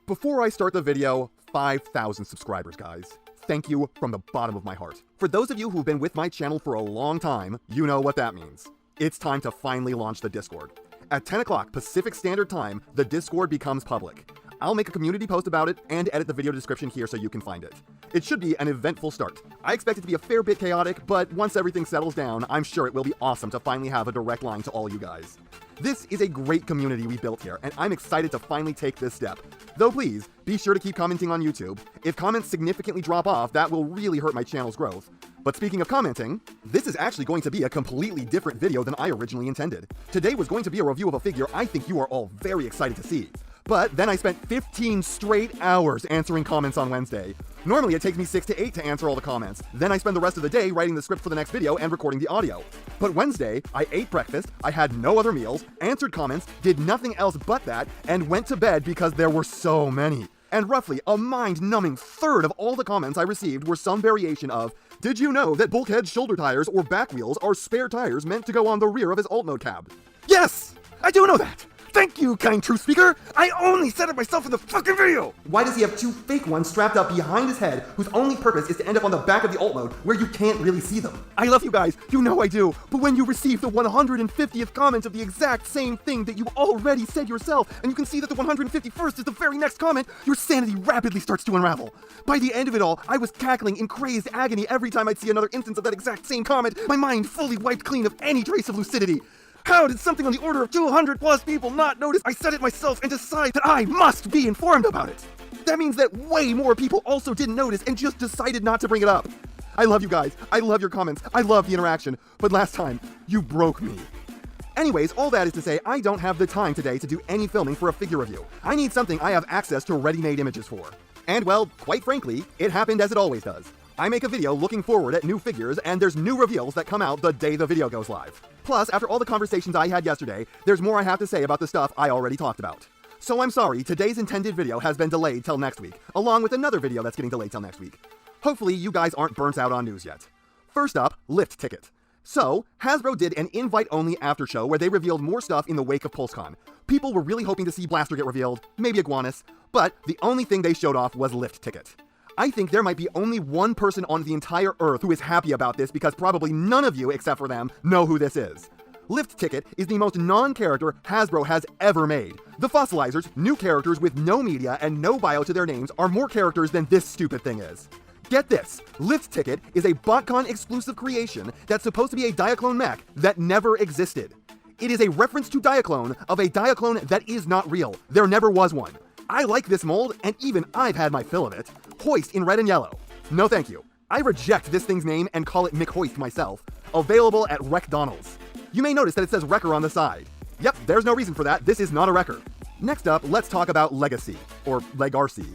Before I start the video, 5,000 subscribers, guys. Thank you from the bottom of my heart. For those of you who've been with my channel for a long time, you know what that means. It's time to finally launch the Discord. At 10 o'clock Pacific Standard Time, the Discord becomes public. I'll make a community post about it and edit the video description here so you can find it. It should be an eventful start. I expect it to be a fair bit chaotic, but once everything settles down, I'm sure it will be awesome to finally have a direct line to all you guys. This is a great community we built here, and I'm excited to finally take this step. Though please, be sure to keep commenting on YouTube. If comments significantly drop off, that will really hurt my channel's growth. But speaking of commenting, this is actually going to be a completely different video than I originally intended. Today was going to be a review of a figure I think you are all very excited to see. But then I spent 15 straight hours answering comments on Wednesday. Normally it takes me 6 to 8 to answer all the comments. Then I spend the rest of the day writing the script for the next video and recording the audio. But Wednesday, I ate breakfast, I had no other meals, answered comments, did nothing else but that, and went to bed because there were so many. And roughly a mind-numbing third of all the comments I received were some variation of, "Did you know that bulkhead shoulder tires or back wheels are spare tires meant to go on the rear of his alt mode cab?" Yes! I do know that! Thank you, kind truth speaker! I only said it myself in the fucking video! Why does he have two fake ones strapped up behind his head whose only purpose is to end up on the back of the alt mode where you can't really see them? I love you guys, you know I do, but when you receive the 150th comment of the exact same thing that you already said yourself, and you can see that the 151st is the very next comment, your sanity rapidly starts to unravel. By the end of it all, I was cackling in crazed agony every time I'd see another instance of that exact same comment, my mind fully wiped clean of any trace of lucidity. How did something on the order of 200 plus people not notice I said it myself and decide that I must be informed about it? That means that way more people also didn't notice and just decided not to bring it up. I love you guys, I love your comments, I love the interaction, but last time, you broke me. Anyways, all that is to say, I don't have the time today to do any filming for a figure review. I need something I have access to ready-made images for. And well, quite frankly, it happened as it always does. I make a video looking forward at new figures, and there's new reveals that come out the day the video goes live. Plus, after all the conversations I had yesterday, there's more I have to say about the stuff I already talked about. So I'm sorry, today's intended video has been delayed till next week, along with another video that's getting delayed till next week. Hopefully you guys aren't burnt out on news yet. First up, Lift Ticket. So, Hasbro did an invite-only after show where they revealed more stuff in the wake of PulseCon. People were really hoping to see Blaster get revealed, maybe Iguanus, but the only thing they showed off was Lift Ticket. I think there might be only one person on the entire Earth who is happy about this because probably none of you, except for them, know who this is. Lift Ticket is the most non-character Hasbro has ever made. The Fossilizers, new characters with no media and no bio to their names, are more characters than this stupid thing is. Get this, Lift Ticket is a BotCon exclusive creation that's supposed to be a Diaclone mech that never existed. It is a reference to Diaclone of a Diaclone that is not real. There never was one. I like this mold, and even I've had my fill of it. Hoist in red and yellow. No thank you. I reject this thing's name and call it McHoist myself. Available at Wreck-Donald's. You may notice that it says Wrecker on the side. Yep, there's no reason for that. This is not a Wrecker. Next up, let's talk about Legacy, or Legarcy.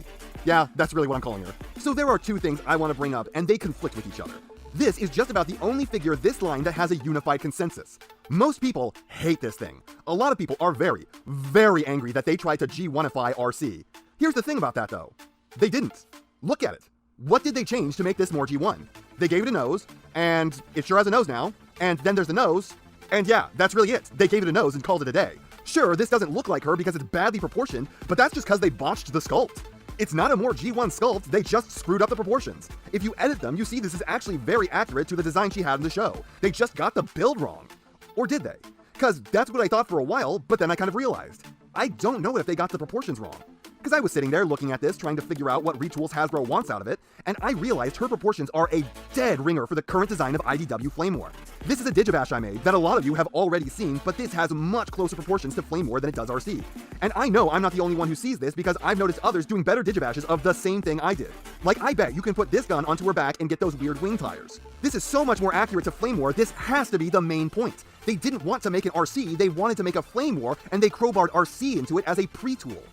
Yeah, that's really what I'm calling her. So there are two things I want to bring up, and they conflict with each other. This is just about the only figure this line that has a unified consensus. Most people hate this thing. A lot of people are very, very angry that they tried to G1ify RC. Here's the thing about that though. They didn't. Look at it. What did they change to make this more G1? They gave it a nose, and it sure has a nose now, and then there's the nose, and yeah, that's really it. They gave it a nose and called it a day. Sure, this doesn't look like her because it's badly proportioned, but that's just because they botched the sculpt. It's not a more G1 sculpt, they just screwed up the proportions. If you edit them, you see this is actually very accurate to the design she had in the show. They just got the build wrong. Or did they? Because that's what I thought for a while, but then I kind of realized. I don't know if they got the proportions wrong. Because I was sitting there looking at this, trying to figure out what retools Hasbro wants out of it, and I realized her proportions are a dead ringer for the current design of IDW Flame War. This is a Digibash I made that a lot of you have already seen, but this has much closer proportions to Flame War than it does RC. And I know I'm not the only one who sees this because I've noticed others doing better Digibashes of the same thing I did. Like, I bet you can put this gun onto her back and get those weird wing tires. This is so much more accurate to Flame War, this has to be the main point. They didn't want to make an RC, they wanted to make a Flame War, and they crowbarred RC into it as a pre-tool.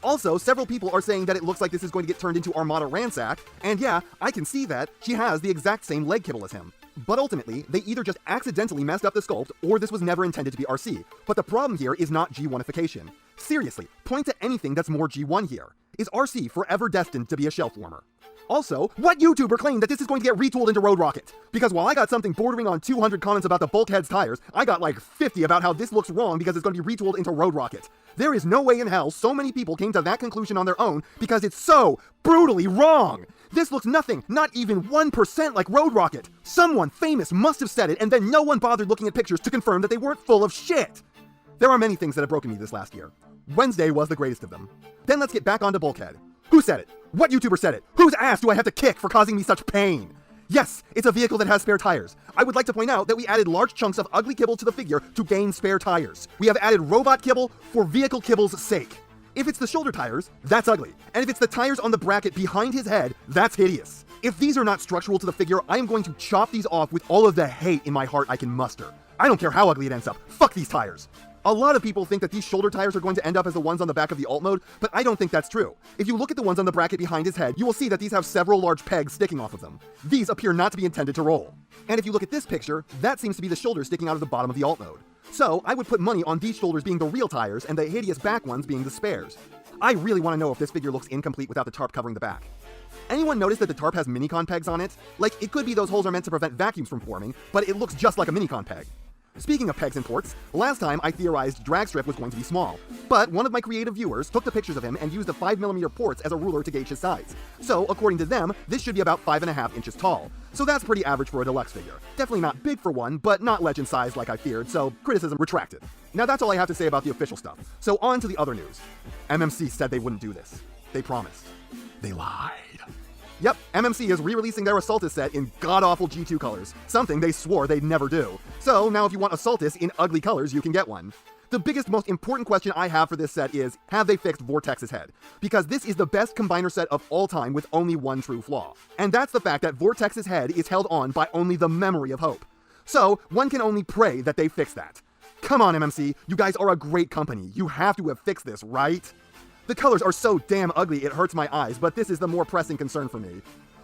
Also, several people are saying that it looks like this is going to get turned into Armada Ransack, and yeah, I can see that. She has the exact same leg kibble as him. But ultimately, they either just accidentally messed up the sculpt, or this was never intended to be RC. But the problem here is not G1ification. Seriously, point to anything that's more G1 here. Is RC forever destined to be a shelf warmer? Also, what YouTuber claimed that this is going to get retooled into Road Rocket? Because while I got something bordering on 200 comments about the Bulkhead's tires, I got like 50 about how this looks wrong because it's going to be retooled into Road Rocket. There is no way in hell so many people came to that conclusion on their own because it's so brutally wrong. This looks nothing, not even 1% like Road Rocket. Someone famous must have said it, and then no one bothered looking at pictures to confirm that they weren't full of shit. There are many things that have broken me this last year. Wednesday was the greatest of them. Then let's get back onto Bulkhead. Who said it? What YouTuber said it? Whose ass do I have to kick for causing me such pain? Yes, it's a vehicle that has spare tires. I would like to point out that we added large chunks of ugly kibble to the figure to gain spare tires. We have added robot kibble for vehicle kibble's sake. If it's the shoulder tires, that's ugly. And if it's the tires on the bracket behind his head, that's hideous. If these are not structural to the figure, I am going to chop these off with all of the hate in my heart I can muster. I don't care how ugly it ends up. Fuck these tires. A lot of people think that these shoulder tires are going to end up as the ones on the back of the alt mode, but I don't think that's true. If you look at the ones on the bracket behind his head, you will see that these have several large pegs sticking off of them. These appear not to be intended to roll. And if you look at this picture, that seems to be the shoulder sticking out of the bottom of the alt mode. So I would put money on these shoulders being the real tires and the hideous back ones being the spares. I really want to know if this figure looks incomplete without the tarp covering the back. Anyone notice that the tarp has minicon pegs on it? Like, it could be those holes are meant to prevent vacuums from forming, but it looks just like a minicon peg. Speaking of pegs and ports, last time I theorized Dragstrip was going to be small, but one of my creative viewers took the pictures of him and used the 5mm ports as a ruler to gauge his size. So, according to them, this should be about 5.5 inches tall. So that's pretty average for a deluxe figure. Definitely not big for one, but not legend size like I feared, so criticism retracted. Now that's all I have to say about the official stuff. So on to the other news. MMC said they wouldn't do this. They promised. They lied. Yep, MMC is re-releasing their Assaultus set in god-awful G2 colors, something they swore they'd never do. So now if you want Assaultus in ugly colors, you can get one. The biggest, most important question I have for this set is, have they fixed Vortex's head? Because this is the best combiner set of all time with only one true flaw. And that's the fact that Vortex's head is held on by only the memory of hope. So, one can only pray that they fix that. Come on, MMC, you guys are a great company. You have to have fixed this, right? The colors are so damn ugly it hurts my eyes, but this is the more pressing concern for me.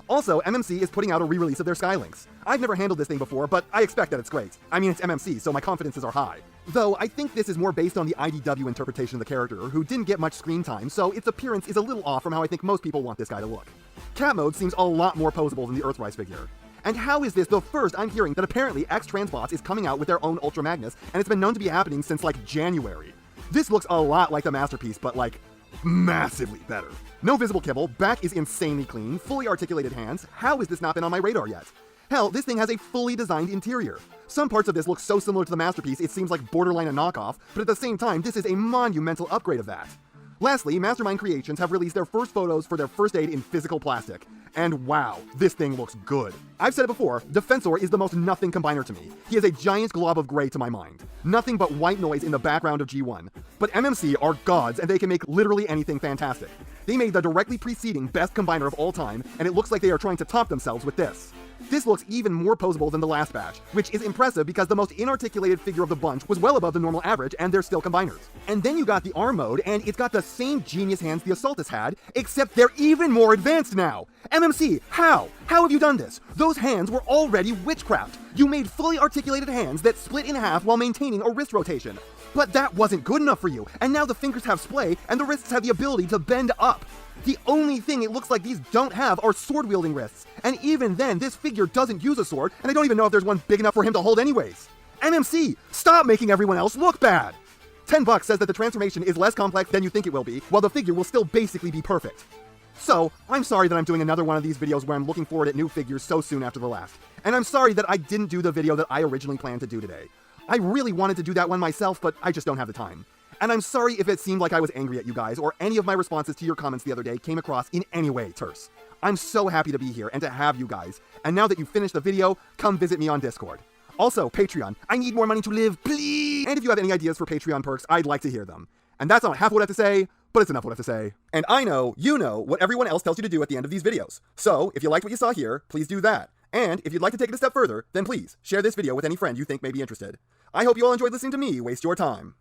Also, MMC is putting out a re-release of their Skylinks. I've never handled this thing before, but I expect that it's great. I mean, it's MMC, so my confidences are high. Though, I think this is more based on the IDW interpretation of the character, who didn't get much screen time, so its appearance is a little off from how I think most people want this guy to look. Cat mode seems a lot more posable than the Earthrise figure. And how is this the first I'm hearing that apparently X-Transbots is coming out with their own Ultra Magnus, and it's been known to be happening since like January? This looks a lot like the Masterpiece, but like, massively better. No visible kibble, back is insanely clean, fully articulated hands. How has this not been on my radar yet? Hell, this thing has a fully designed interior. Some parts of this look so similar to the Masterpiece it seems like borderline a knockoff, but at the same time, this is a monumental upgrade of that. Lastly, Mastermind Creations have released their first photos for their first aid in physical plastic. And wow, this thing looks good. I've said it before, Defensor is the most nothing combiner to me. He is a giant glob of gray to my mind. Nothing but white noise in the background of G1. But MMC are gods and they can make literally anything fantastic. They made the directly preceding best combiner of all time, and it looks like they are trying to top themselves with this. This looks even more posable than the last batch, which is impressive because the most inarticulated figure of the bunch was well above the normal average and they're still combiners. And then you got the arm mode and it's got the same genius hands the Assaultus had, except they're even more advanced now! MMC, how? How have you done this? Those hands were already witchcraft! You made fully articulated hands that split in half while maintaining a wrist rotation. But that wasn't good enough for you, and now the fingers have splay and the wrists have the ability to bend up. The only thing it looks like these don't have are sword-wielding wrists, and even then, this figure doesn't use a sword, and I don't even know if there's one big enough for him to hold anyways. MMC, stop making everyone else look bad! $10 says that the transformation is less complex than you think it will be, while the figure will still basically be perfect. So, I'm sorry that I'm doing another one of these videos where I'm looking forward at new figures so soon after the last, and I'm sorry that I didn't do the video that I originally planned to do today. I really wanted to do that one myself, but I just don't have the time. And I'm sorry if it seemed like I was angry at you guys, or any of my responses to your comments the other day came across in any way terse. I'm so happy to be here and to have you guys, and now that you've finished the video, come visit me on Discord. Also, Patreon, I need more money to live, please! And if you have any ideas for Patreon perks, I'd like to hear them. And that's not half what I have to say, but it's enough what I have to say. And I know, you know, what everyone else tells you to do at the end of these videos. So, if you liked what you saw here, please do that. And if you'd like to take it a step further, then please, share this video with any friend you think may be interested. I hope you all enjoyed listening to me waste your time.